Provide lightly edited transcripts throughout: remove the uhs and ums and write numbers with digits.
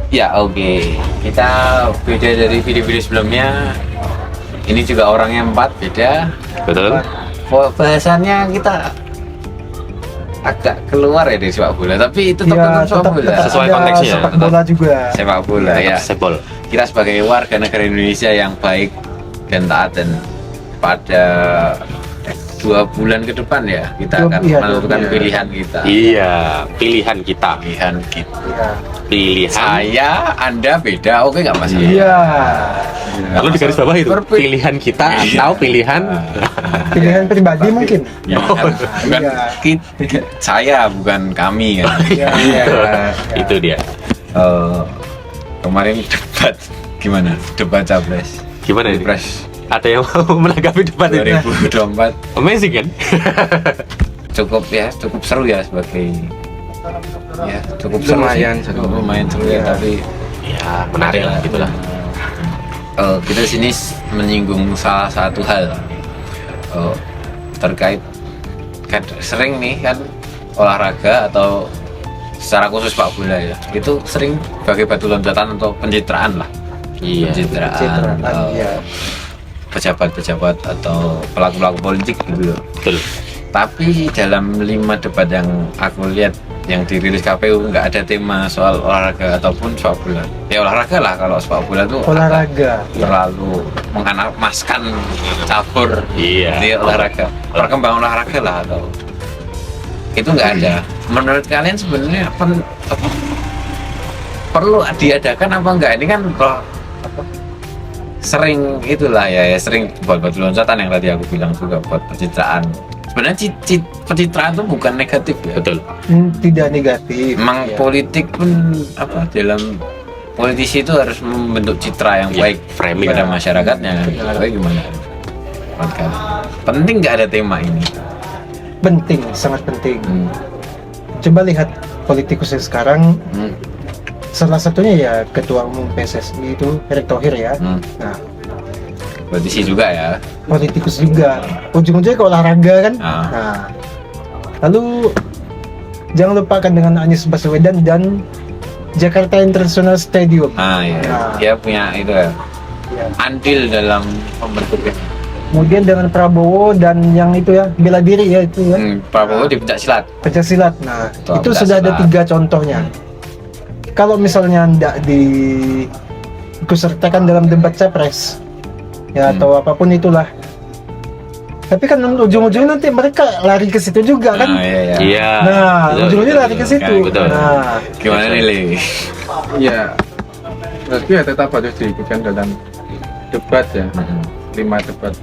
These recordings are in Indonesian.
Ya oke. Kita beda dari video-video sebelumnya. Ini juga orangnya 4 beda. Betul. Bahasannya kita agak keluar ya dari sepak bola, tapi tetap Ya, tentang sepak bola. Sesuai ada konteksnya, sepak tetap. bola juga. Sepak bola ya. Sebol. Kita sebagai warga negara Indonesia yang baik dan taat, dan pada 2 bulan ke depan ya kita akan menentukan pilihan kita. Iya, pilihan kita. Pilihan kita. Iya. Pilihan. Saya, Anda beda, oke nggak masalah. Iya. Lalu di garis bawah itu pilihan kita atau pilihan Pilihan pribadi mungkin. Ya, bukan Iya. saya, bukan kami kan. Iya. Iya. itu dia. Kemarin debat gimana? Debat capres. Gimana ini? Pilpres Ada yang mau menanggapi debat ini? 2024 Amazing kan? cukup seru ya, sebagai ya cukup seru Lumayan sih. seru. Lumayan seru ya, tapi Ya, menarik lah gitulah. kita sini menyinggung salah satu hal terkait kan sering nih kan olahraga atau secara khusus sepak bola ya, itu sering sebagai batu loncatan atau pencitraan lah. Iya. Pencitraan Iya. pejabat-pejabat atau pelaku-pelaku politik gitu loh. Betul. Tapi dalam 5 debat yang aku lihat yang dirilis KPU nggak ada tema soal olahraga ataupun sepak bola. Ya olahraga lah, kalau sepak bola tuh Olahraga. terlalu mengemaskan cabur. Iya. Jadi olahraga, perkembangan olahraga lah, atau itu nggak ada. Menurut kalian sebenarnya perlu diadakan apa enggak? Ini kan sering itulah ya, sering buat batu loncatan yang tadi aku bilang, juga buat pencitraan. Sebenarnya pencitraan itu bukan negatif ya. Betul. Tidak negatif. Memang Iya. politik pun dalam politisi itu harus membentuk citra yang Iya, baik framing. pada masyarakatnya. Tapi gimana? Menurut kalian? Penting nggak ada tema ini? Penting, sangat penting. Hmm. Coba lihat politikusnya sekarang, Hmm. salah satunya ya Ketua Umum PSSI itu Erick Thohir ya. Hmm. Nah, Politisi juga ya. politikus juga. Ujung-ujungnya ke olahraga kan. Ah. Nah, lalu jangan lupakan dengan Anies Baswedan dan Jakarta International Stadium. Iya. Nah. Dia punya itu ya, Ya. andil dalam pembentukan. Kemudian dengan Prabowo dan yang itu ya bela diri ya itu ya. Prabowo di pencak silat. Pencaksilat. Nah, Ketua itu sudah ada pencaksilat. 3 contohnya. Kalau misalnya tidak diikutsertakan dalam debat capres, ya atau apapun itulah. Tapi kan ujung-ujungnya nanti mereka lari ke situ juga kan. Iya. Iya. Nah, Betul, ujung-ujungnya betul, lari ke betul. situ. Betul. Nah, Gimana nih, Li? Ya, berarti ya tetap harus diikutkan dalam debat ya, 5 debat.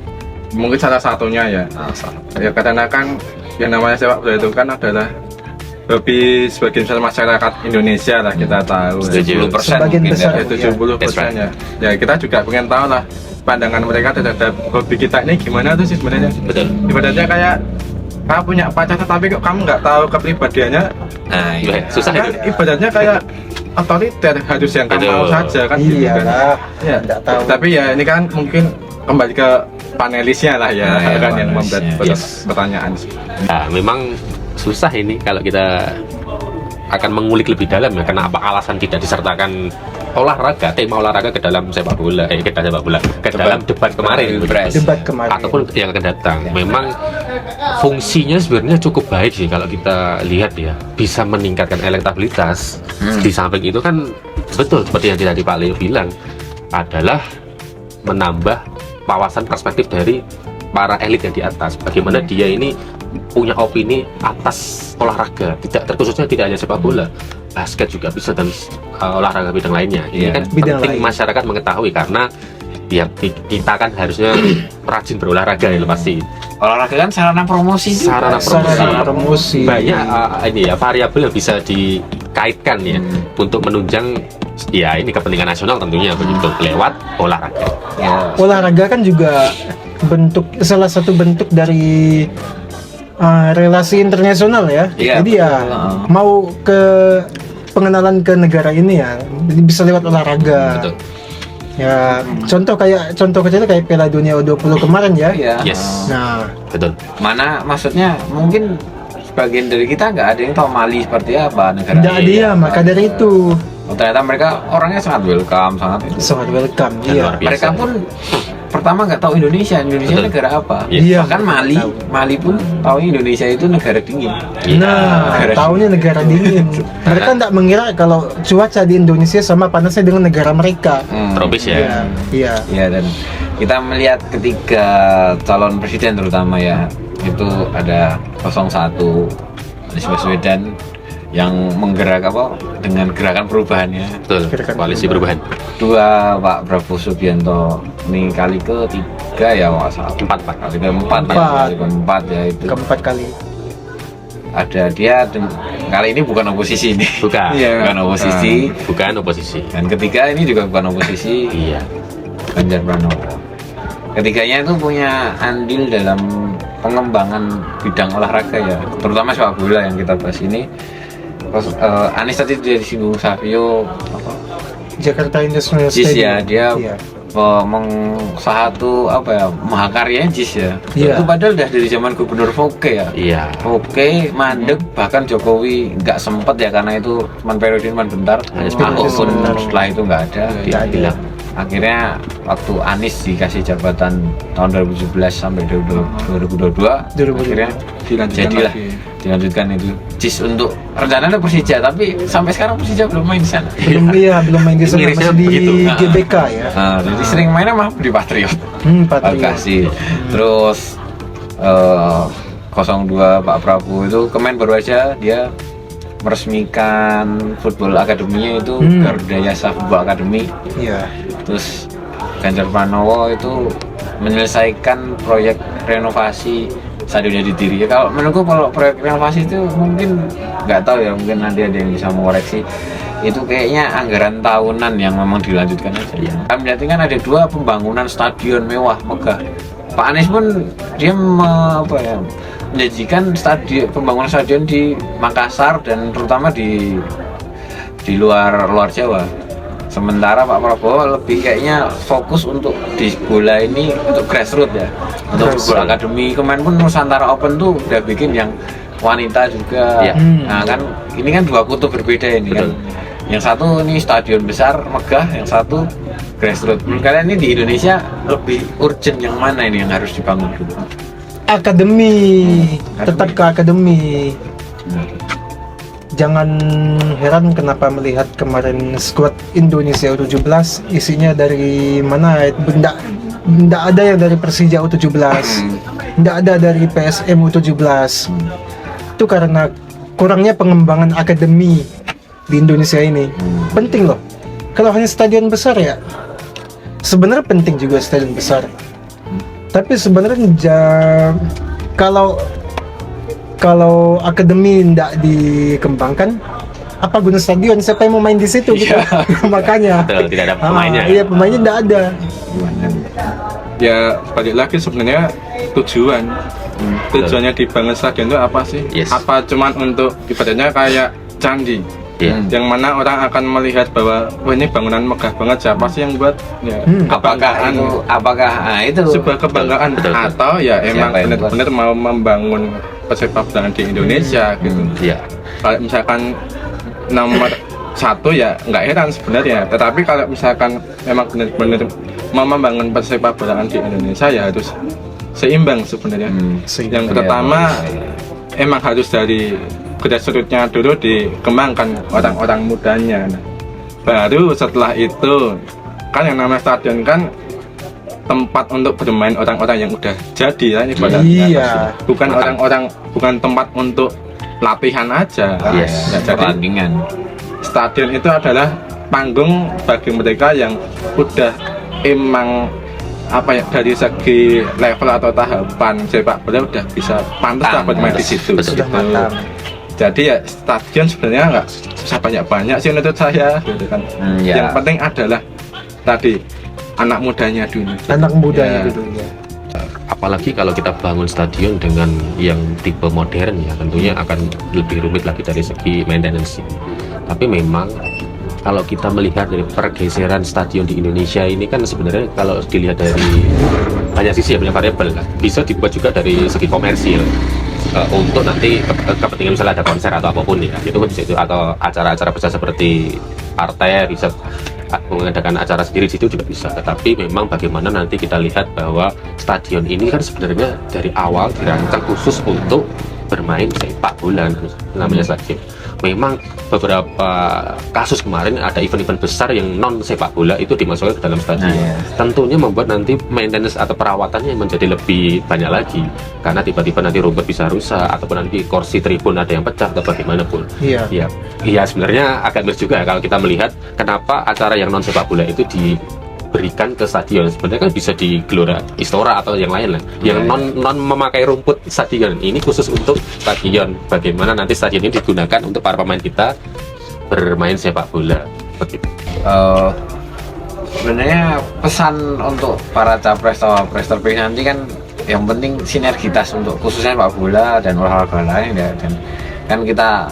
Mungkin salah satunya ya. Ya karena kan yang namanya sepak bola itu kan adalah hobi sebagian besar masyarakat Indonesia lah, kita tahu. Setuju. 70% Sebagian mungkin besar. ya. Ya, 70% ya. Ya kita juga pengen tahu lah pandangan mereka terhadap hobi kita ini gimana tuh sih sebenarnya. Betul. Ibaratnya kayak kamu punya pacar tapi kok kamu nggak tahu kepribadiannya, Nah, Wah, iya. susah kan itu. ibaratnya kayak otoriter, harus yang kamu Betul. mau saja kan gitu kan. iyalah. Ya, Nggak tahu. tapi ya ini kan mungkin kembali ke panelisnya lah ya, Nah, ya, kan yang membuat panelisnya. Yes. pertanyaan. Nah, memang susah ini kalau kita akan mengulik lebih dalam ya, karena apa alasan tidak disertakan olahraga, tema olahraga ke dalam sepak bola, ke dalam debat kemarin, Pilpres. Debat kemarin. ataupun yang akan datang. Memang fungsinya sebenarnya cukup baik sih kalau kita lihat ya, bisa meningkatkan elektabilitas. Di samping itu kan betul seperti yang tadi Pak Leo bilang, adalah menambah wawasan perspektif dari para elit yang di atas, bagaimana dia ini punya opini atas olahraga, terkhususnya tidak hanya sepak bola, basket juga bisa, dan olahraga bidang lainnya. Ini Iya, kan bidang penting lain. masyarakat mengetahui, karena ya kita kan harusnya rajin berolahraga ya pasti. Olahraga kan sarana promosi juga. Sarana promosi. Sarana promosi. Banyak ini ya variabel yang bisa dikaitkan ya untuk menunjang ya ini kepentingan nasional tentunya begitu lewat olahraga. Ya. Olahraga kan juga salah satu bentuk dari relasi internasional ya. Iya, Jadi ya betul. mau ke pengenalan ke negara ini ya bisa lewat olahraga. Betul. Ya contoh kecil kayak Piala Dunia U20 kemarin ya. Iya. Yes. Nah, Betul. Mana maksudnya mungkin sebagian dari kita nggak ada yang tahu Mali seperti apa, negara tidak ada ya, maka dari itu ternyata mereka orangnya sangat welcome, sangat welcome. Dan Iya. luar biasa. mereka pun pertama nggak tahu Indonesia Betul. negara apa. Iya. Bahkan Mali pun tahu Indonesia itu negara dingin. Nah, Negara tahunya negara dingin. Mereka tidak mengira kalau cuaca di Indonesia sama panasnya dengan negara mereka. Tropis ya. Iya. Iya. Ya, dan kita melihat ketiga calon presiden terutama ya, itu ada 01 Anies Baswedan yang menggerak dengan gerakan perubahannya. Betul. Gerakan Koalisi perubahan. Dua, Pak Prabowo Subianto, ini kali ketiga ya Pak, salah. Kali keempat ya, kali keempat ya itu. Keempat kali. Ada dia kali ini bukan oposisi ini. Bukan. Iya. Bukan oposisi. Bukan oposisi. Dan ketiga ini juga bukan oposisi. Iya. Ganjar Pranowo. Ketiganya itu punya andil dalam pengembangan bidang olahraga ya, terutama sepak bola yang kita bahas ini. Terus Anies tadi dia disinggung Savio Jakarta International JIS Stadium. ya, dia Iya. satu mahakaryanya JIS ya. Iya. Itu padahal udah dari zaman Gubernur Foke ya. Iya. Oke, mandek, bahkan Jokowi nggak sempet ya karena itu cuma periode bentar. Hanya Ahok pun sebentar. setelah itu nggak ada. Nggak Dia ada. bilang akhirnya waktu Anies dikasih jabatan tahun 2017 sampai 2022, 2022. akhirnya Dilanjutkan jadilah lagi. dilanjutkan itu JIS untuk rencananya Persija, tapi sampai sekarang Persija belum main di sana. Belum main di sana, Inggrisnya masih di begitu. GBK ya. Nah, jadi sering mainnya mah di Patriot. Patriot. Kasih. Terus 02 Pak Prabowo itu kemarin baru aja dia meresmikan football akademinya itu Garuda Yasa Football Academy. Iya. Terus Ganjar Pranowo itu menyelesaikan proyek renovasi stadionnya di Diri. Ya, kalau menurutku kalau proyek renovasi itu mungkin nggak tahu ya, mungkin nanti ada yang bisa mengoreksi. Itu kayaknya anggaran tahunan yang memang dilanjutkan aja. Ya. Kami lihat kan ada 2 pembangunan stadion mewah megah. Pak Anies pun dia menjanjikan pembangunan stadion di Makassar dan terutama di luar Jawa. Sementara Pak Prabowo lebih kayaknya fokus untuk di bola ini untuk grassroots ya, untuk football academy. Kemarin pun Nusantara Open tuh udah bikin yang wanita juga. Iya. Nah kan ini kan 2 kutub berbeda ini kan. Yang satu ini stadion besar megah, yang satu grassroots. Menurut kalian ini di Indonesia lebih urgent yang mana ini yang harus dibangun dulu? Akademi. Tetap ke akademi. Jangan heran kenapa melihat kemarin skuad Indonesia U17 isinya dari mana? Nggak ada yang dari Persija U17, nggak ada dari PSM U17. Itu karena kurangnya pengembangan akademi di Indonesia ini. Penting loh. Kalau hanya stadion besar ya, sebenarnya penting juga stadion besar. Tapi sebenarnya kalau akademi tidak dikembangkan, apa guna stadion? Siapa yang mau main di situ gitu? Makanya. Betul, tidak ada pemainnya. Iya, pemainnya tidak ada. Ya balik lagi sebenarnya tujuan. Tujuannya dibangun stadion itu apa sih? Yes. Apa cuman untuk ibaratnya kayak candi? Iya. Yang mana orang akan melihat bahwa wah ini bangunan megah banget, siapa sih yang buat? Ya, kebanggaan. Apakah itu Sebuah kebanggaan Betul. atau ya emang Siapa yang benar-benar mau membangun persepak bolaan di Indonesia gitu. Iya. Kalau misalkan nomor 1 ya nggak heran sebenarnya, tetapi kalau misalkan memang benar-benar mau membangun persepak bolaan di Indonesia ya harus seimbang sebenarnya. Yang pertama emang harus dari grassroots-nya dulu dikembangkan orang-orang mudanya. Nah, baru setelah itu kan yang namanya stadion kan tempat untuk bermain orang-orang yang udah jadi ya ibaratnya. Iya. Bukan orang-orang, bukan tempat untuk latihan aja. Yes. Nah, jadi pertandingan? stadion itu adalah panggung bagi mereka yang udah emang apa ya, dari segi level atau tahapan sepak bola udah bisa pantas lah bermain di situ. Sudah matang. Jadi ya stadion sebenarnya nggak usah banyak-banyak sih menurut saya gitu kan. Ya. Yang penting adalah tadi anak mudanya dulu. Anak muda Ya. itu ya. Apalagi kalau kita bangun stadion dengan yang tipe modern ya, tentunya akan lebih rumit lagi dari segi maintenance. Tapi memang kalau kita melihat dari pergeseran stadion di Indonesia ini kan sebenarnya kalau dilihat dari banyak sisi ya, banyak variabel kan. Bisa dibuat juga dari segi komersil. untuk nanti kepentingan misalnya ada konser atau apapun ya, itu kan bisa itu, atau acara-acara besar seperti partai bisa mengadakan acara sendiri di situ juga bisa. Tetapi memang bagaimana nanti kita lihat bahwa stadion ini kan sebenarnya dari awal dirancang khusus untuk bermain sepak bola, namanya stadion. Memang beberapa kasus kemarin ada event-event besar yang non sepak bola itu dimasukkan ke dalam stadion. Tentunya membuat nanti maintenance atau perawatannya menjadi lebih banyak lagi, karena tiba-tiba nanti rumput bisa rusak ataupun nanti kursi tribun ada yang pecah atau bagaimanapun. Iya, sebenarnya agak miris juga kalau kita melihat kenapa acara yang non sepak bola itu diberikan ke stadion. Sebenarnya kan bisa di Gelora Istora atau yang lain lah, yang non memakai rumput stadion. Ini khusus untuk stadion. Bagaimana nanti stadion ini digunakan untuk para pemain kita bermain sepak bola. Begitu. Sebenarnya pesan untuk para capres terpilih nanti kan yang penting sinergitas untuk khususnya sepak bola dan olahraga lain ya. Dan kan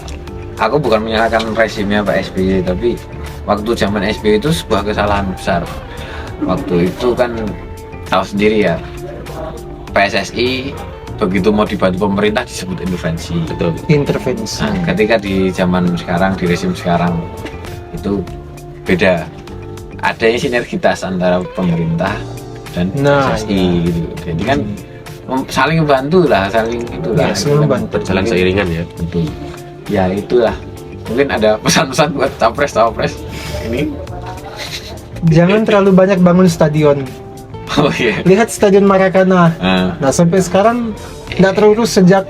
aku bukan menyalahkan rezimnya Pak SBY, tapi waktu zaman SBY itu sebuah kesalahan besar. Waktu itu kan tahu sendiri ya, PSSI begitu mau dibantu pemerintah disebut intervensi. Betul. Intervensi. Nah, ketika di zaman sekarang, di rezim sekarang itu beda. Adanya sinergitas antara pemerintah dan PSSI gitu. Jadi kan saling membantu lah, saling itulah. Saling membantu. Berjalan seiringan ya. Betul. Ya itulah. Mungkin ada pesan-pesan buat capres ini. Jangan terlalu banyak bangun stadion. Oh iya. Lihat stadion Maracana. Nah, sampai sekarang tidak terurus sejak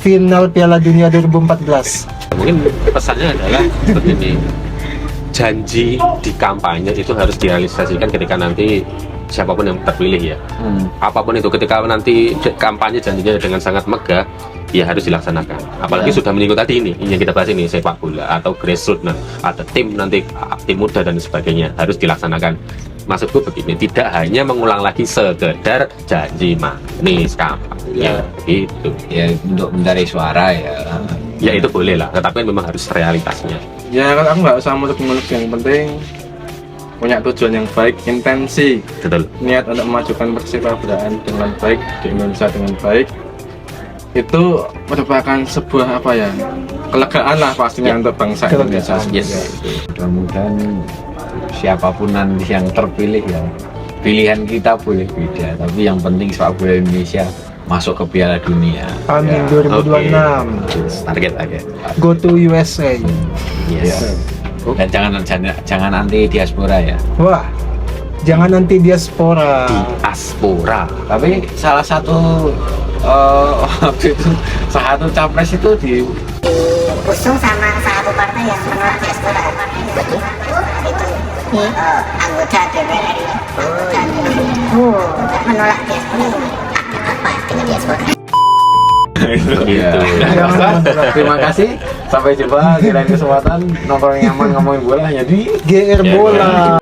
final Piala Dunia 2014. Mungkin pesannya adalah seperti ini, janji di kampanye itu harus direalisasikan ketika nanti siapapun yang terpilih ya. Apapun itu, ketika nanti kampanye janjinya dengan sangat megah, ya harus dilaksanakan. Apalagi sudah menyinggung tadi ini yang kita bahas ini, sepak bola atau grassroots, ada tim nanti, tim muda dan sebagainya, harus dilaksanakan. Maksudku begini, tidak hanya mengulang lagi sekedar janji manis kampanye gitu. Ya untuk mencari suara ya. Ya itu boleh lah, tetapi memang harus realitasnya. Ya kalau aku nggak usah muluk-muluk, yang penting punya tujuan yang baik, intensi, Betul. niat untuk memajukan persepakbolaan dengan baik di Indonesia dengan baik, itu merupakan sebuah kelegaan lah pastinya untuk bangsa Indonesia. Mudah-mudahan siapapun nanti yang terpilih ya, pilihan kita boleh beda, tapi yang penting sepak bola Indonesia masuk ke Piala Dunia. Amin. 2026. Target. Go to USA. Yes. Dan jangan anti diaspora ya. Wah, jangan nanti diaspora. Diaspora. Tapi salah satu waktu itu satu capres itu usung sama salah satu partai yang menolak diaspora. Itu anggota DPR menolak diaspora. Apa dengan diaspora? Gitu. Terima kasih. Sampai jumpa di lain kesempatan. Nongkrong nyaman ngomongin bola hanya di GR Bola.